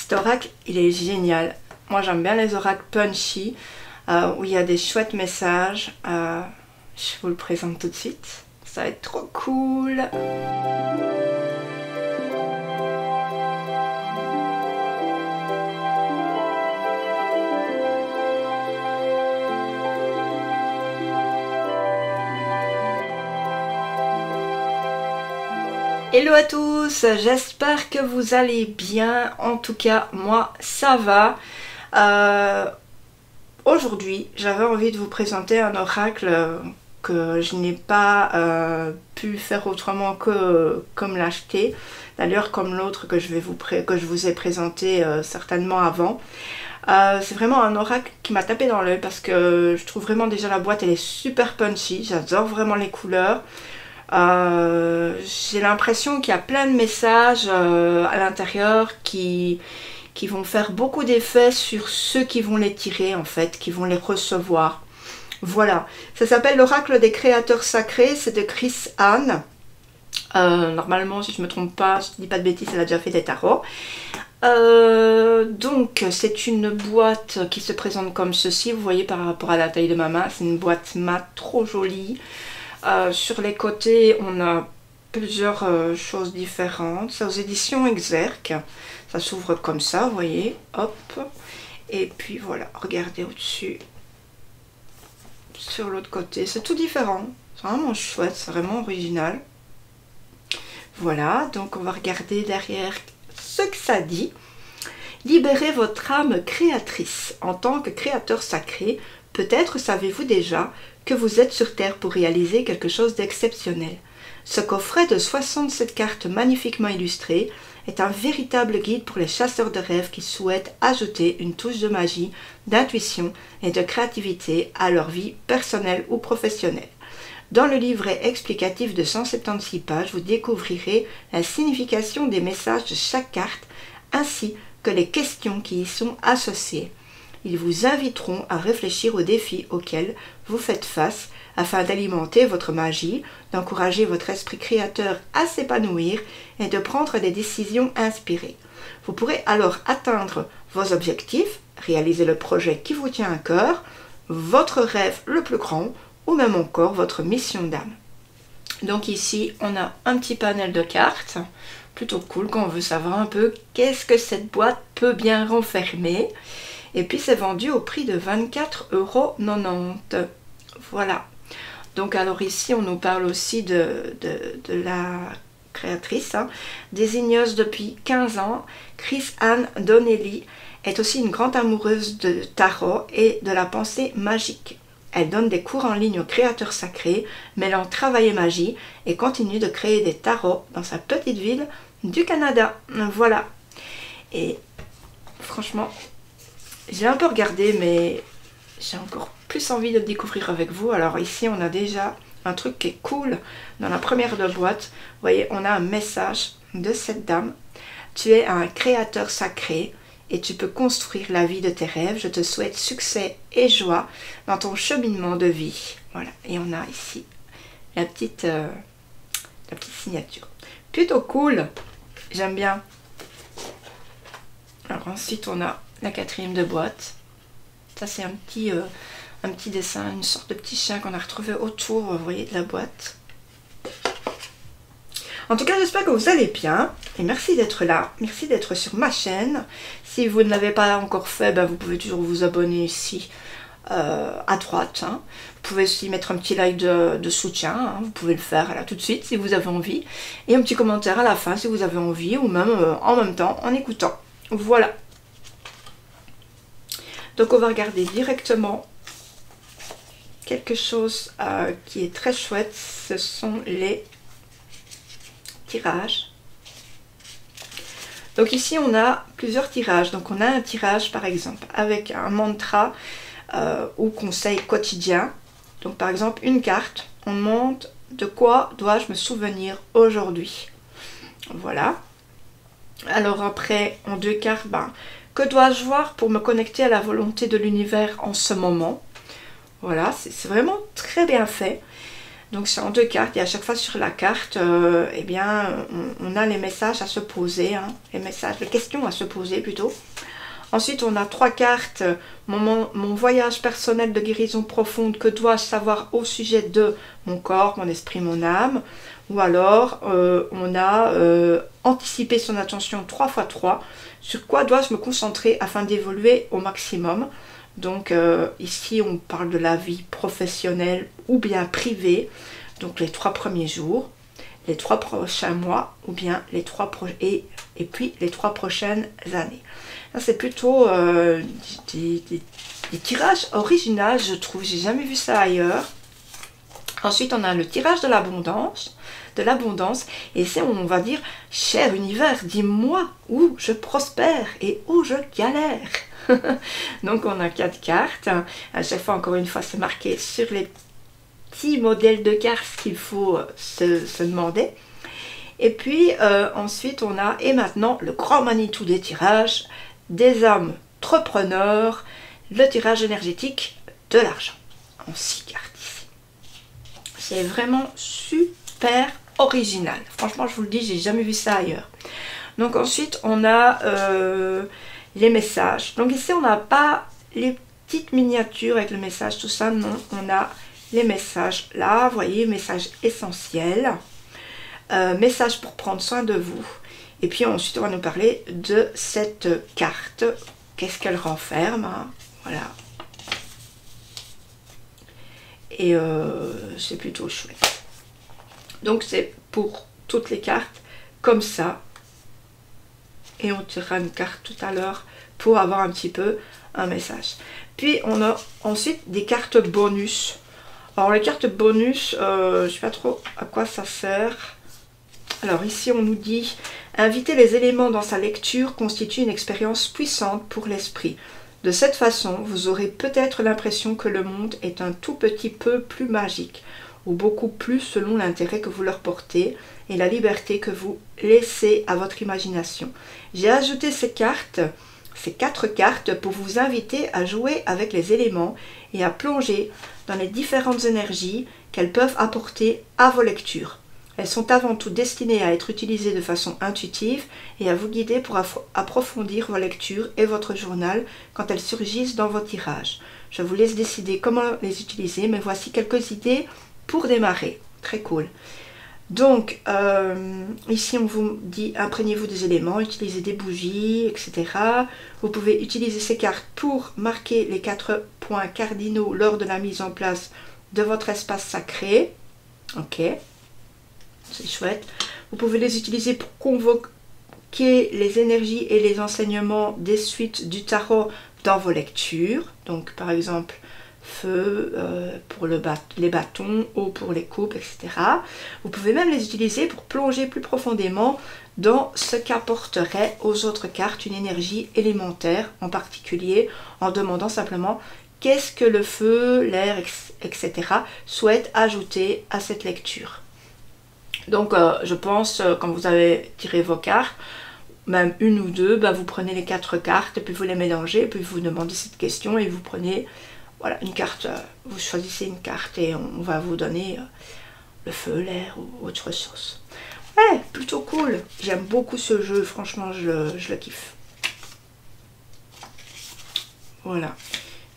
Cet oracle, il est génial. Moi, j'aime bien les oracles punchy, où il y a des chouettes messages. Je vous le présente tout de suite. Ça va être trop cool. Hello à tous, j'espère que vous allez bien. En tout cas, moi, ça va. Aujourd'hui, j'avais envie de vous présenter un oracle que je n'ai pas pu faire autrement que comme l'acheter. D'ailleurs, comme l'autre que je vous ai présenté certainement avant. C'est vraiment un oracle qui m'a tapé dans l'œil parce que je trouve vraiment déjà la boîte, elle est super punchy. J'adore vraiment les couleurs. J'ai l'impression qu'il y a plein de messages à l'intérieur qui vont faire beaucoup d'effets sur ceux qui vont les tirer en fait, qui vont les recevoir. Voilà, ça s'appelle l'oracle des créateurs sacrés, c'est de Chris Hahn. Normalement, si je ne me trompe pas, je ne dis pas de bêtises, elle a déjà fait des tarots. Donc c'est une boîte qui se présente comme ceci, vous voyez par rapport à la taille de ma main, c'est une boîte mat trop jolie. Sur les côtés, on a plusieurs choses différentes. C'est aux éditions Exergue. Ça s'ouvre comme ça, vous voyez. Hop. Et puis voilà, regardez au-dessus. Sur l'autre côté, c'est tout différent. C'est vraiment chouette, c'est vraiment original. Voilà, donc on va regarder derrière ce que ça dit. Libérez votre âme créatrice. En tant que créateur sacré, peut-être savez-vous déjà que vous êtes sur Terre pour réaliser quelque chose d'exceptionnel. Ce coffret de 67 cartes magnifiquement illustrées est un véritable guide pour les chasseurs de rêves qui souhaitent ajouter une touche de magie, d'intuition et de créativité à leur vie personnelle ou professionnelle. Dans le livret explicatif de 176 pages, vous découvrirez la signification des messages de chaque carte ainsi que les questions qui y sont associées. Ils vous inviteront à réfléchir aux défis auxquels vous faites face afin d'alimenter votre magie, d'encourager votre esprit créateur à s'épanouir et de prendre des décisions inspirées. Vous pourrez alors atteindre vos objectifs, réaliser le projet qui vous tient à cœur, votre rêve le plus grand ou même encore votre mission d'âme. Donc ici, on a un petit panel de cartes, plutôt cool quand on veut savoir un peu qu'est-ce que cette boîte peut bien renfermer. Et puis c'est vendu au prix de 24,90 €. Voilà. Donc alors ici on nous parle aussi de la créatrice, hein. Désigneuse depuis 15 ans, Chris Hahn Donnelly est aussi une grande amoureuse de tarot et de la pensée magique. Elle donne des cours en ligne aux créateurs sacrés, mêlant travail et magie, et continue de créer des tarots dans sa petite ville du Canada. Voilà. Et franchement, j'ai un peu regardé, mais j'ai encore plus envie de le découvrir avec vous. Alors ici, on a déjà un truc qui est cool dans la première de boîte. Vous voyez, on a un message de cette dame. Tu es un créateur sacré et tu peux construire la vie de tes rêves. Je te souhaite succès et joie dans ton cheminement de vie. Voilà, et on a ici la petite signature. Plutôt cool, j'aime bien. Alors ensuite, on a la quatrième de boîte. Ça c'est un petit dessin, une sorte de petit chien qu'on a retrouvé autour, vous voyez, de la boîte. En tout cas, j'espère que vous allez bien et merci d'être là, merci d'être sur ma chaîne. Si vous ne l'avez pas encore fait, ben, vous pouvez toujours vous abonner ici à droite, hein. Vous pouvez aussi mettre un petit like de soutien, hein. Vous pouvez le faire là tout de suite si vous avez envie. Et un petit commentaire à la fin si vous avez envie ou même en même temps en écoutant. Voilà. Donc on va regarder directement quelque chose qui est très chouette. Ce sont les tirages. Donc ici on a plusieurs tirages. Donc on a un tirage par exemple avec un mantra ou conseil quotidien. Donc par exemple une carte, on demande de quoi dois-je me souvenir aujourd'hui. Voilà. Alors après en deux cartes, que dois-je voir pour me connecter à la volonté de l'univers en ce moment. Voilà, c'est vraiment très bien fait. Donc c'est en 2 cartes et à chaque fois sur la carte, eh bien, on a les messages à se poser, hein, les questions à se poser plutôt. Ensuite, on a 3 cartes, mon voyage personnel de guérison profonde, que dois-je savoir au sujet de mon corps, mon esprit, mon âme. Ou alors, on a anticipé son attention 3x3, sur quoi dois-je me concentrer afin d'évoluer au maximum. Donc ici, on parle de la vie professionnelle ou bien privée, donc les 3 premiers jours, les 3 prochains mois ou bien les 3 et puis les 3 prochaines années. C'est plutôt des tirages originaux, je trouve. J'ai jamais vu ça ailleurs. Ensuite, on a le tirage de l'abondance. Et c'est, on va dire, cher univers, dis-moi où je prospère et où je galère. Donc, on a 4 cartes. À chaque fois, encore une fois, c'est marqué sur les petits modèles de cartes ce qu'il faut se demander. Et puis, ensuite, on a, et maintenant, le grand Manitou des tirages, des âmes entrepreneurs, le tirage énergétique de l'argent en 6 cartes ici. C'est vraiment super original. Franchement, je vous le dis, j'ai jamais vu ça ailleurs. Donc ensuite, on a les messages. Donc ici, on n'a pas les petites miniatures avec le message, tout ça, non. On a les messages là, vous voyez, message essentiel, message pour prendre soin de vous. Et puis ensuite, on va nous parler de cette carte. Qu'est-ce qu'elle renferme, hein, voilà. Et c'est plutôt chouette. Donc c'est pour toutes les cartes comme ça. Et on tirera une carte tout à l'heure pour avoir un petit peu un message. Puis on a ensuite des cartes bonus. Alors les cartes bonus, je ne sais pas trop à quoi ça sert. Alors ici on nous dit « Inviter les éléments dans sa lecture constitue une expérience puissante pour l'esprit. De cette façon, vous aurez peut-être l'impression que le monde est un tout petit peu plus magique, ou beaucoup plus selon l'intérêt que vous leur portez et la liberté que vous laissez à votre imagination. J'ai ajouté ces 4 cartes pour vous inviter à jouer avec les éléments et à plonger dans les différentes énergies qu'elles peuvent apporter à vos lectures. Elles sont avant tout destinées à être utilisées de façon intuitive et à vous guider pour approfondir vos lectures et votre journal quand elles surgissent dans vos tirages. Je vous laisse décider comment les utiliser, mais voici quelques idées pour démarrer. Très cool. Donc, ici on vous dit imprégnez-vous des éléments, utilisez des bougies, etc. Vous pouvez utiliser ces cartes pour marquer les 4 points cardinaux lors de la mise en place de votre espace sacré. Ok. C'est chouette. Vous pouvez les utiliser pour convoquer les énergies et les enseignements des suites du tarot dans vos lectures. Donc par exemple feu pour les bâtons, eau pour les coupes, etc. Vous pouvez même les utiliser pour plonger plus profondément dans ce qu'apporterait aux autres cartes une énergie élémentaire, en particulier en demandant simplement qu'est-ce que le feu, l'air, etc. souhaite ajouter à cette lecture. Donc je pense, quand vous avez tiré vos cartes, même une ou deux, vous prenez les 4 cartes, et puis vous les mélangez, et puis vous demandez cette question, et vous prenez voilà, une carte, vous choisissez une carte, et on va vous donner le feu, l'air, ou autre chose. Ouais, plutôt cool. J'aime beaucoup ce jeu, franchement, je le kiffe. Voilà.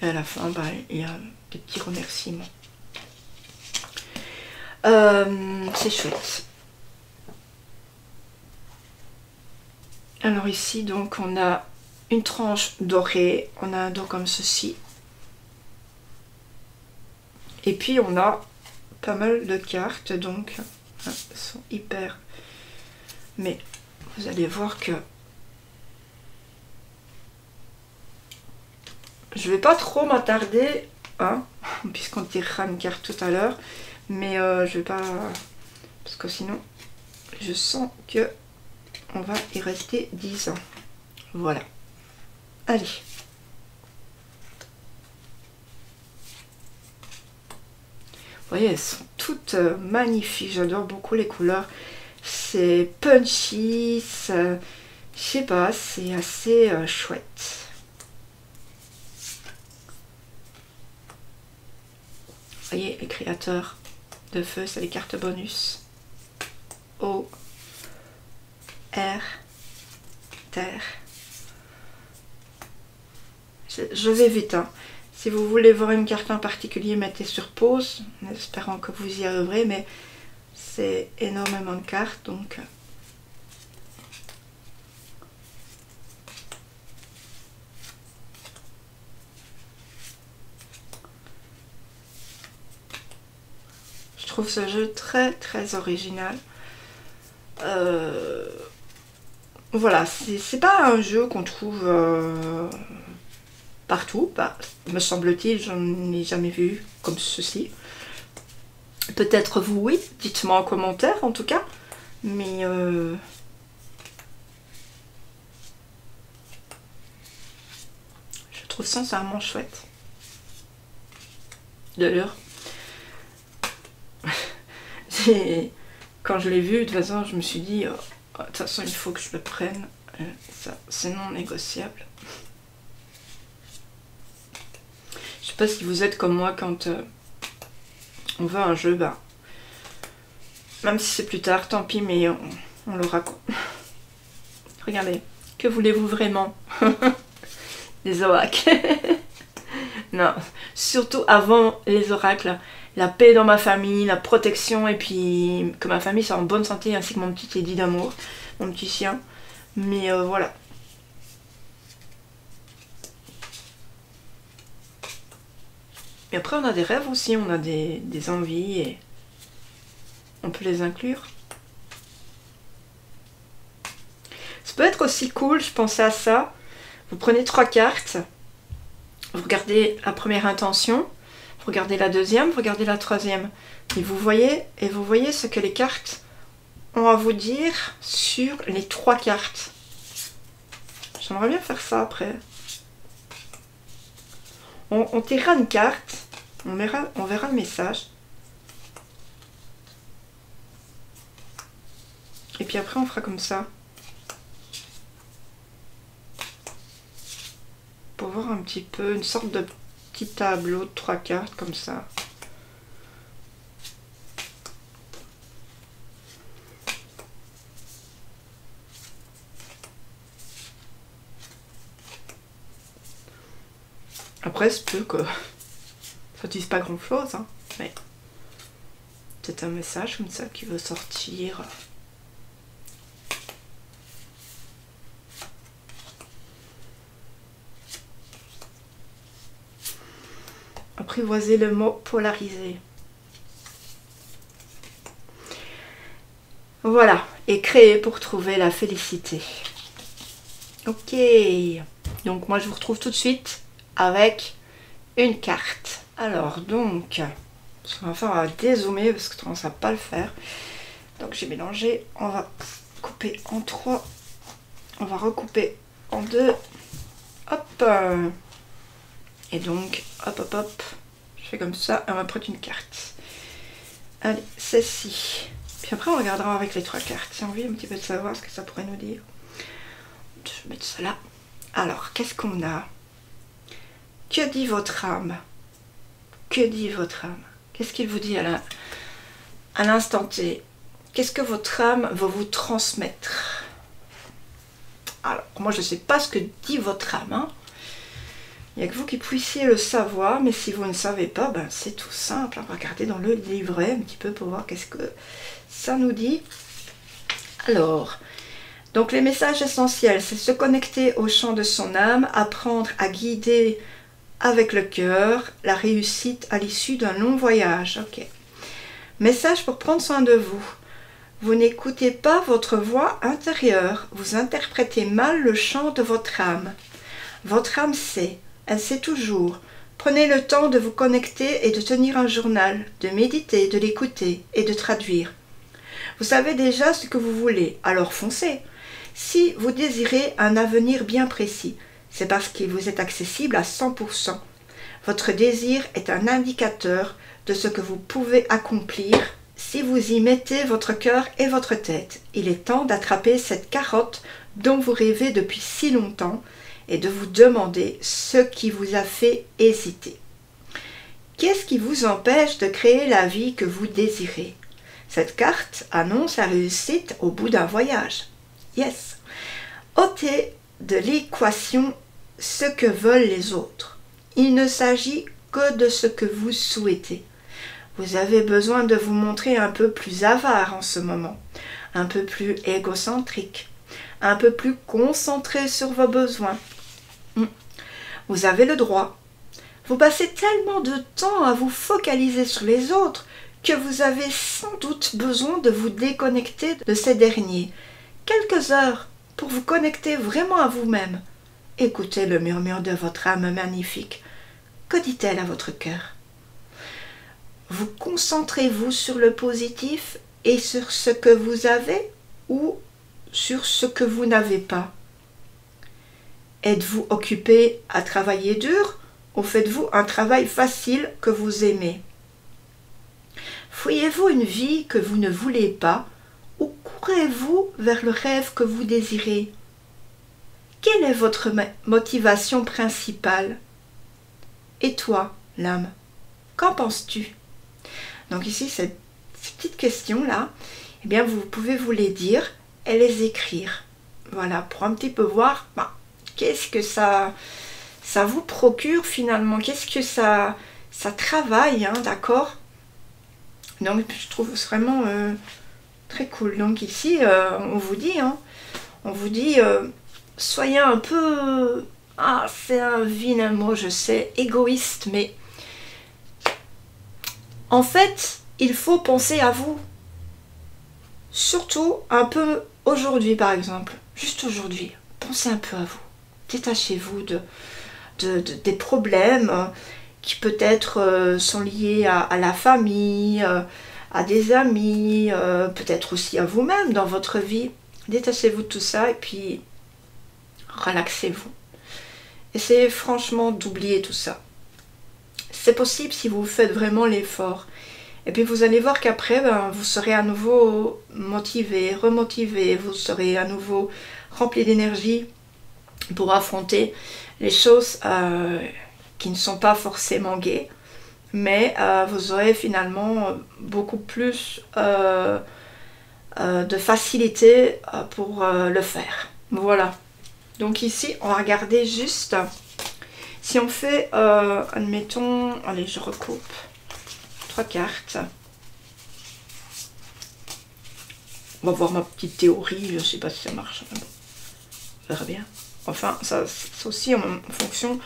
Et à la fin, il y a des petits remerciements. C'est chouette. Alors ici donc on a une tranche dorée, on a un dos comme ceci, et puis on a pas mal de cartes, donc elles sont hyper, mais vous allez voir que je vais pas trop m'attarder, hein, puisqu'on tirera une carte tout à l'heure. Mais je vais pas, parce que sinon je sens que on va y rester 10 ans. Voilà. Allez. Vous voyez, elles sont toutes magnifiques. J'adore beaucoup les couleurs. C'est punchy, je sais pas, c'est assez chouette. Vous voyez, les créateurs de feu, c'est les cartes bonus. Eau, air, terre. Je vais vite, hein. Si vous voulez voir une carte en particulier, mettez sur pause, en espérant que vous y arriverez, mais c'est énormément de cartes, donc... Je trouve ce jeu très très original. Voilà, c'est pas un jeu qu'on trouve partout, me semble-t-il, j'en ai jamais vu comme ceci. Peut-être vous, oui, dites-moi en commentaire en tout cas, mais je trouve sincèrement chouette. D'ailleurs, quand je l'ai vu, de toute façon, je me suis dit, de toute façon, il faut que je le prenne, ça, c'est non négociable. Je sais pas si vous êtes comme moi quand on veut un jeu, même si c'est plus tard, tant pis, mais on l'aura quoi. Regardez, que voulez-vous vraiment? Les oracles. Non, surtout avant les oracles, la paix dans ma famille, la protection, et puis que ma famille soit en bonne santé, ainsi que mon petit Eddie d'amour, mon petit chien. Mais voilà. Et après on a des rêves aussi, on a des envies et on peut les inclure. Ça peut être aussi cool, je pensais à ça. Vous prenez 3 cartes, vous regardez la première intention, vous regardez la deuxième, vous regardez la troisième. Et vous voyez ce que les cartes ont à vous dire sur les 3 cartes. J'aimerais bien faire ça après. On tirera une carte, on verra le message. Et puis après on fera comme ça. Pour voir un petit peu, une sorte de petit tableau de 3 cartes comme ça. Après, c'est peu que ça dise pas grand chose, hein, mais c'est un message comme ça qui veut sortir. Apprivoiser le mot polarisé. Voilà, et créer pour trouver la félicité. Ok, donc moi je vous retrouve tout de suite avec une carte. Alors donc, on va dézoomer parce que ça va pas le faire. Donc j'ai mélangé, on va couper en 3, on va recouper en 2, hop. Et donc, hop hop hop, je fais comme ça et on va prendre une carte. Allez, celle-ci. Puis après on regardera avec les 3 cartes. J'ai envie un petit peu de savoir ce que ça pourrait nous dire. Je vais mettre ça là. Alors, qu'est-ce qu'on a? Que dit votre âme? Que dit votre âme? Qu'est-ce qu'il vous dit à l'instant T? Qu'est-ce que votre âme va vous transmettre? Alors, moi je ne sais pas ce que dit votre âme, hein. Il n'y a que vous qui puissiez le savoir, mais si vous ne savez pas, ben c'est tout simple. On va regarder dans le livret un petit peu pour voir qu'est-ce que ça nous dit. Alors, donc les messages essentiels, c'est se connecter au chant de son âme, apprendre à guider avec le cœur, la réussite à l'issue d'un long voyage. Ok. Message pour prendre soin de vous. Vous n'écoutez pas votre voix intérieure, vous interprétez mal le chant de votre âme. Votre âme sait. Elle sait toujours. Prenez le temps de vous connecter et de tenir un journal, de méditer, de l'écouter et de traduire. Vous savez déjà ce que vous voulez, alors foncez. Si vous désirez un avenir bien précis, c'est parce qu'il vous est accessible à 100%. Votre désir est un indicateur de ce que vous pouvez accomplir si vous y mettez votre cœur et votre tête. Il est temps d'attraper cette carotte dont vous rêvez depuis si longtemps et de vous demander ce qui vous a fait hésiter. Qu'est-ce qui vous empêche de créer la vie que vous désirez? Cette carte annonce la réussite au bout d'un voyage. Yes. Ôtez de l'équation ce que veulent les autres. Il ne s'agit que de ce que vous souhaitez. Vous avez besoin de vous montrer un peu plus avare en ce moment, un peu plus égocentrique, un peu plus concentré sur vos besoins. Vous avez le droit. Vous passez tellement de temps à vous focaliser sur les autres que vous avez sans doute besoin de vous déconnecter de ces derniers. Quelques heures pour vous connecter vraiment à vous-même. Écoutez le murmure de votre âme magnifique. Que dit-elle à votre cœur? Vous concentrez-vous sur le positif et sur ce que vous avez ou sur ce que vous n'avez pas? Êtes-vous occupé à travailler dur ou faites-vous un travail facile que vous aimez? Fuyez-vous une vie que vous ne voulez pas ou courez-vous vers le rêve que vous désirez? Quelle est votre motivation principale? Et toi, l'âme, qu'en penses-tu? Donc ici, ces petites questions-là, eh bien, vous pouvez vous les dire et les écrire. Voilà, pour un petit peu voir qu'est-ce que ça vous procure finalement, qu'est-ce que ça travaille, hein, d'accord? Donc je trouve vraiment très cool. Donc ici, on vous dit, soyez un peu, c'est un vilain mot, je sais, égoïste, mais en fait, il faut penser à vous. Surtout un peu aujourd'hui, par exemple. Juste aujourd'hui, pensez un peu à vous. Détachez-vous des problèmes qui peut-être sont liés à la famille, à des amis, peut-être aussi à vous-même dans votre vie. Détachez-vous de tout ça et puis relaxez-vous. Essayez franchement d'oublier tout ça. C'est possible si vous faites vraiment l'effort. Et puis vous allez voir qu'après, vous serez à nouveau motivé, remotivé, vous serez à nouveau rempli d'énergie pour affronter les choses qui ne sont pas forcément gaies, mais vous aurez finalement beaucoup plus de facilité pour le faire. Voilà. Donc ici, on va regarder juste, si on fait, admettons, allez, je recoupe 3 cartes. On va voir ma petite théorie, je ne sais pas si ça marche, mais bon, on verra bien. Enfin, ça c'est aussi en fonction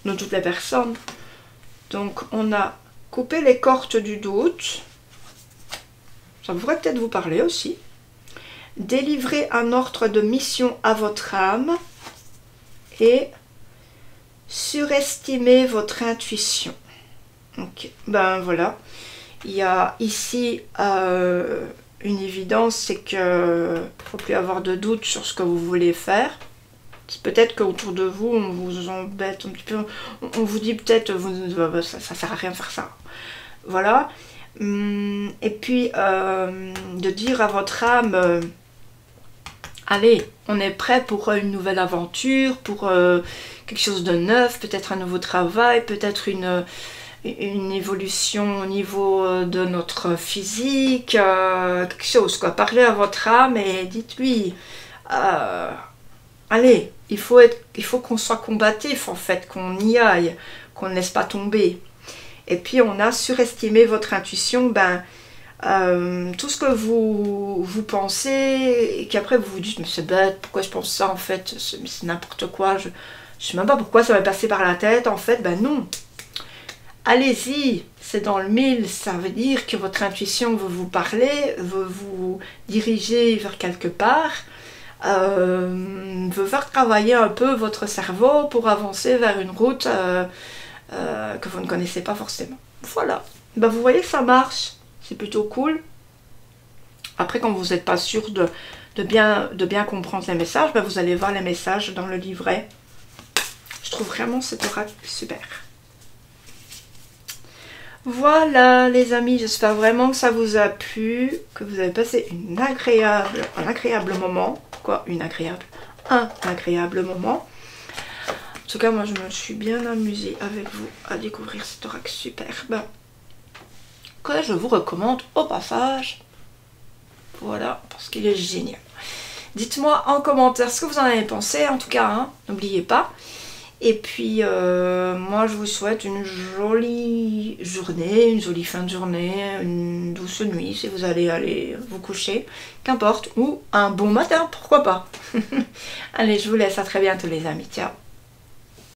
de toutes les personnes. Donc, on a coupé les cordes du doute. Ça pourrait peut-être vous parler aussi. Délivrer un ordre de mission à votre âme. Et surestimer votre intuition. Ok, ben voilà. Il y a ici une évidence, c'est qu'il ne faut plus avoir de doute sur ce que vous voulez faire. Peut-être qu'autour de vous, on vous embête un petit peu. On vous dit peut-être, ça ne sert à rien de faire ça. Voilà. Et puis, de dire à votre âme, allez, on est prêt pour une nouvelle aventure, pour quelque chose de neuf, peut-être un nouveau travail, peut-être une évolution au niveau de notre physique, quelque chose, quoi. Parlez à votre âme et dites-lui, allez, il faut qu'on soit combatif en fait, qu'on y aille, qu'on ne laisse pas tomber. Et puis on a surestimé votre intuition, tout ce que vous pensez et qu'après vous vous dites, mais c'est bête, pourquoi je pense ça en fait, c'est n'importe quoi, je sais même pas pourquoi ça m'est passé par la tête, en fait, non. Allez-y, c'est dans le mille, ça veut dire que votre intuition veut vous parler, veut vous diriger vers quelque part, veut faire travailler un peu votre cerveau pour avancer vers une route que vous ne connaissez pas forcément. Voilà, vous voyez que ça marche, c'est plutôt cool. Après, quand vous n'êtes pas sûr de bien comprendre les messages, vous allez voir les messages dans le livret. Je trouve vraiment cet oracle super. Voilà les amis, j'espère vraiment que ça vous a plu, que vous avez passé un agréable moment. Quoi, un agréable moment. En tout cas, moi, je me suis bien amusée avec vous à découvrir cet oracle superbe que je vous recommande au passage. Voilà, parce qu'il est génial. Dites-moi en commentaire ce que vous en avez pensé, en tout cas, hein, n'oubliez pas. Et puis, moi, je vous souhaite une jolie journée, une jolie fin de journée, une douce nuit si vous allez aller vous coucher, qu'importe, ou un bon matin, pourquoi pas. Allez, je vous laisse, à très bientôt les amis, ciao.